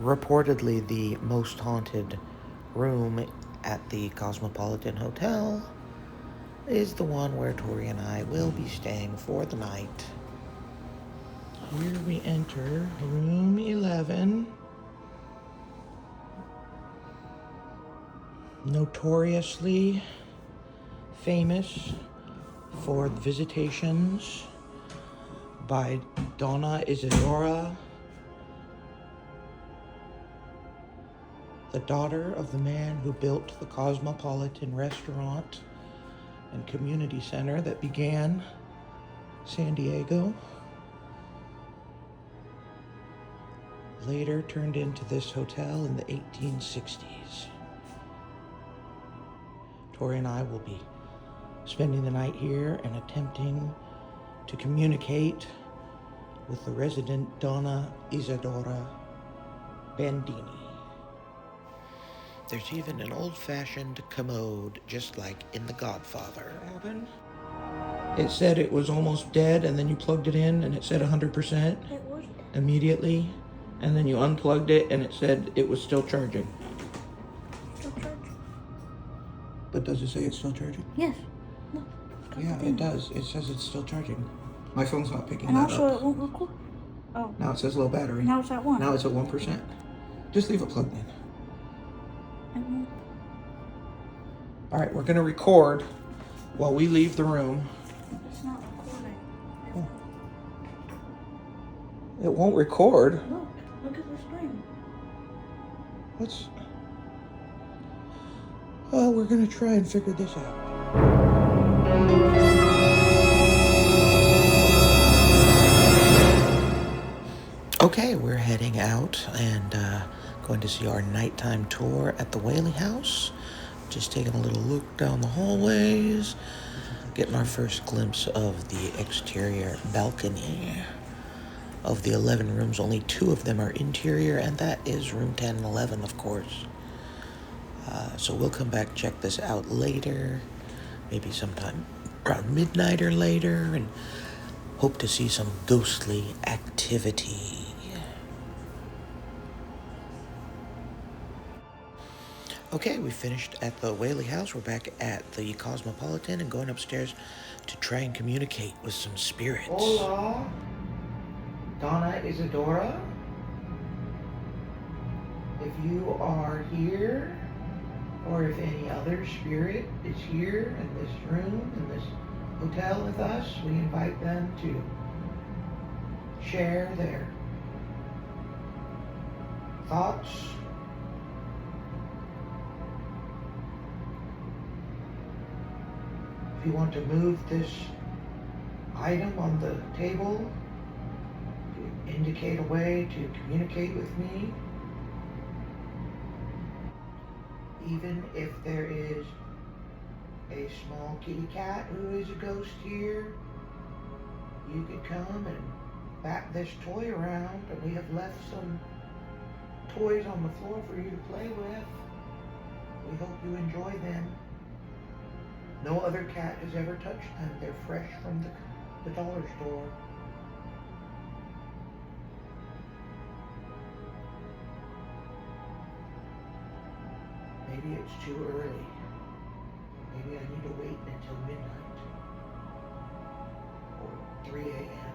reportedly the most haunted room at the Cosmopolitan Hotel is the one where Tori and I will be staying for the night. Here we enter room 11. Notoriously famous for the visitations by Donna Isadora, the daughter of the man who built the Cosmopolitan restaurant and community center that began San Diego. Later turned into this hotel in the 1860s. Tori and I will be spending the night here and attempting to communicate with the resident Donna Isadora Bandini. There's even an old-fashioned commode, just like in The Godfather. What happened? It said it was almost dead, and then you plugged it in, and it said 100% It was immediately, and then you unplugged it, and it said it was still charging. still charging. But does it say it's still charging? Yes. Look, Yeah, it does. It says it's still charging. My phone's not picking and that also up. it won't record. Oh. Now it says low battery. Now it's at 1. Now it's at 1%. Just leave it plugged in. It won't. All right, we're gonna record while we leave the room. It's not recording. It won't record. Look at the screen. What's... Oh, we're gonna try and figure this out. Okay, we're heading out and going to see our nighttime tour at the Whaley House. Just taking a little look down the hallways, getting our first glimpse of the exterior balcony. Of the 11 rooms, only 2 of them are interior, and that is room 10 and 11, of course. So we'll come back, check this out later, maybe sometime around midnight or later, and hope to see some ghostly activity. Okay, we finished at the Whaley House. We're back at the Cosmopolitan and going upstairs to try and communicate with some spirits. Hola, Donna Isadora. If you are here, or if any other spirit is here in this room, in this hotel with us, we invite them to share their thoughts, if you want to move this item on the table to indicate a way to communicate with me, even if there is a small kitty cat who is a ghost here, you could come and bat this toy around, and we have left some toys on the floor for you to play with. We hope you enjoy them. No other cat has ever touched them. They're fresh from the dollar store. Maybe it's too early. Maybe I need to wait until midnight or 3 a.m.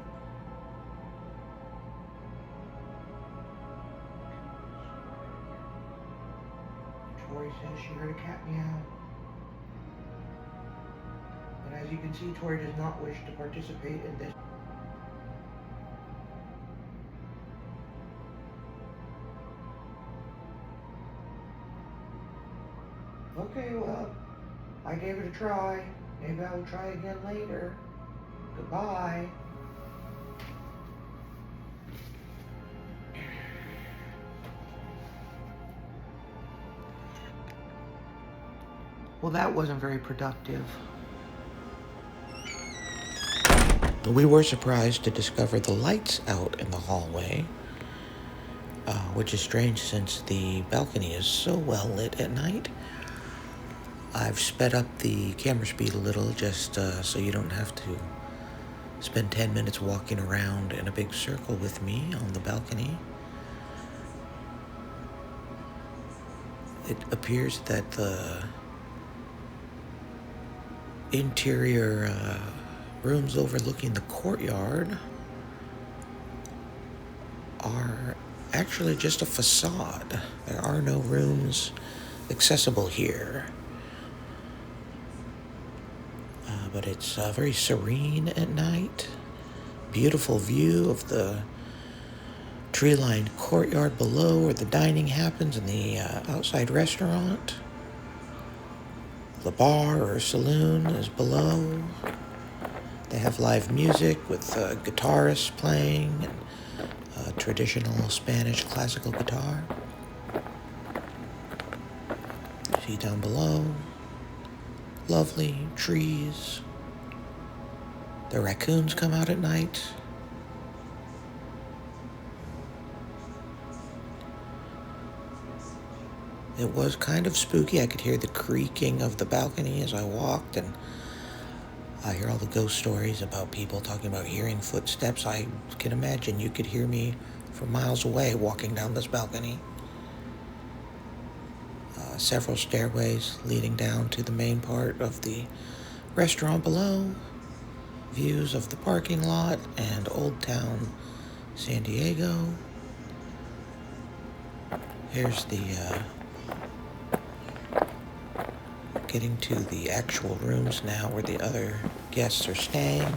Tori says she heard a cat meow. But as you can see, Tori does not wish to participate in this. Okay, well, I gave it a try. Maybe I will try again later. Goodbye. Well, that wasn't very productive. We were surprised to discover the lights out in the hallway, which is strange since the balcony is so well lit at night. I've sped up the camera speed a little just so you don't have to spend 10 minutes walking around in a big circle with me on the balcony. It appears that the interior rooms overlooking the courtyard are actually just a facade. There are no rooms accessible here. But it's very serene at night. Beautiful view of the tree-lined courtyard below where the dining happens and the outside restaurant. The bar or saloon is below. They have live music with guitarists playing and traditional Spanish classical guitar. See down below, lovely trees. The raccoons come out at night. It was kind of spooky. I could hear the creaking of the balcony as I walked, and I hear all the ghost stories about people talking about hearing footsteps. I can imagine you could hear me from miles away walking down this balcony. Several stairways leading down to the main part of the restaurant below. Views of the parking lot and Old Town San Diego. Here's the getting to the actual rooms now where the other guests are staying.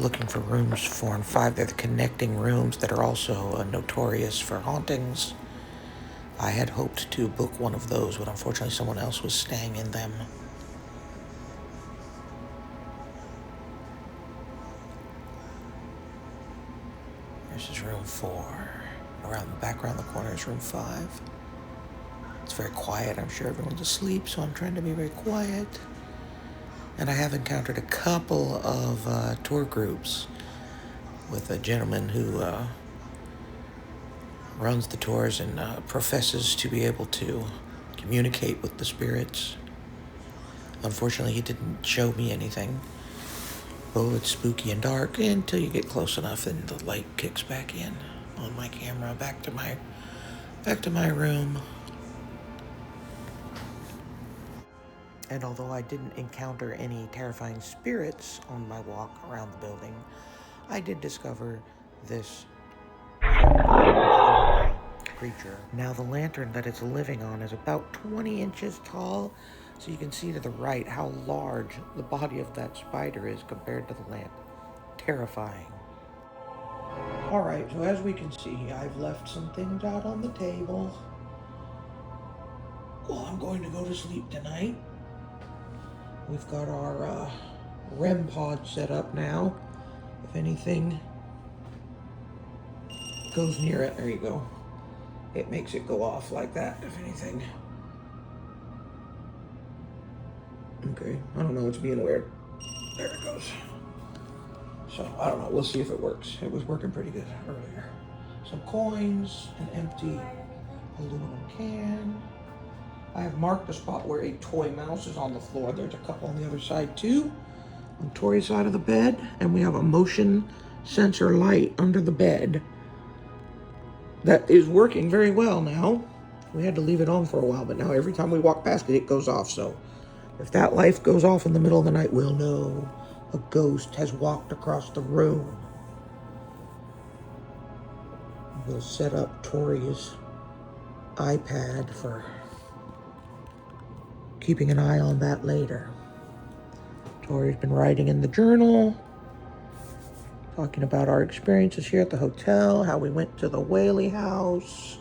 Looking for rooms 4 and 5. They're the connecting rooms that are also notorious for hauntings. I had hoped to book one of those, but unfortunately someone else was staying in them. This is room 4. Around the back around the corner is room 5. It's very quiet. I'm sure everyone's asleep, so I'm trying to be very quiet. And I have encountered a couple of tour groups with a gentleman who runs the tours and professes to be able to communicate with the spirits. Unfortunately, he didn't show me anything. Oh, it's spooky and dark until you get close enough and the light kicks back in on my camera. Back to my room. And although I didn't encounter any terrifying spirits on my walk around the building, I did discover this creature. Now the lantern that it's living on is about 20 inches tall, so you can see to the right how large the body of that spider is compared to the lamp. Terrifying. Alright, so as we can see, I've left some things out on the table. Well, I'm going to go to sleep tonight. We've got our REM pod set up now. If anything goes near it, there you go. It makes it go off like that, if anything. Okay, I don't know, it's being weird. There it goes. So, I don't know, we'll see if it works. It was working pretty good earlier. Some coins, an empty aluminum can. I have marked the spot where a toy mouse is on the floor. There's a couple on the other side too. On Tori's side of the bed. And we have a motion sensor light under the bed that is working very well now. We had to leave it on for a while, but now every time we walk past it, it goes off. So if that light goes off in the middle of the night, we'll know a ghost has walked across the room. We'll set up Tori's iPad for keeping an eye on that later. Tori's been writing in the journal, talking about our experiences here at the hotel, how we went to the Whaley House.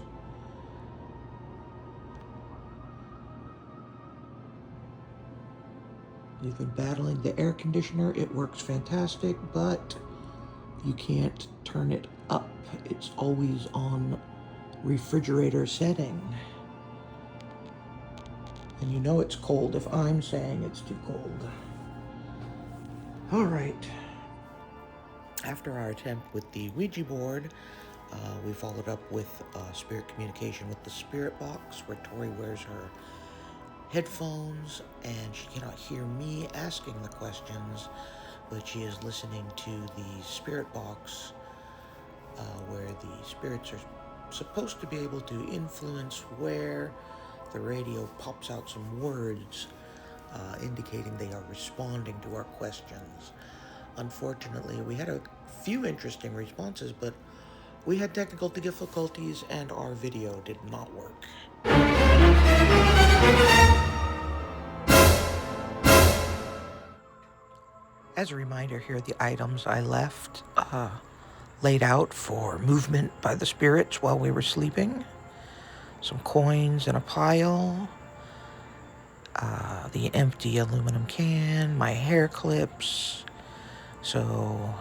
You've been battling the air conditioner. It works fantastic, but you can't turn it up. It's always on refrigerator setting. And you know it's cold if I'm saying it's too cold. All right. After our attempt with the Ouija board, we followed up with spirit communication with the spirit box, where Tori wears her headphones and she cannot hear me asking the questions, but she is listening to the spirit box where the spirits are supposed to be able to influence where the radio pops out some words indicating they are responding to our questions. Unfortunately, we had a few interesting responses, but we had technical difficulties and our video did not work. As a reminder, here are the items I left laid out for movement by the spirits while we were sleeping. Some coins in a pile, the empty aluminum can, my hair clips. So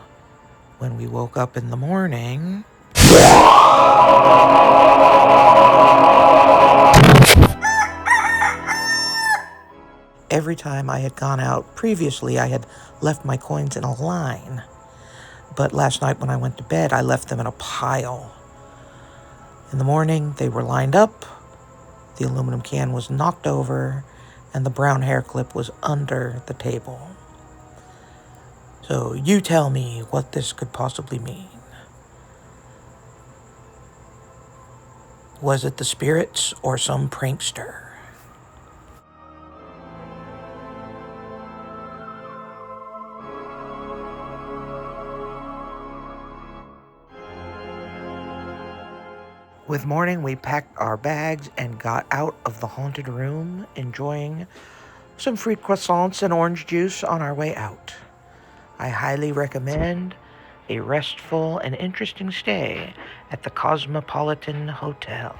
when we woke up in the morning, every time I had gone out previously, I had left my coins in a line. But last night when I went to bed, I left them in a pile. In the morning, they were lined up, the aluminum can was knocked over, and the brown hair clip was under the table. So you tell me what this could possibly mean. Was it the spirits or some prankster? With morning, we packed our bags and got out of the haunted room, enjoying some free croissants and orange juice on our way out. I highly recommend a restful and interesting stay at the Cosmopolitan Hotel.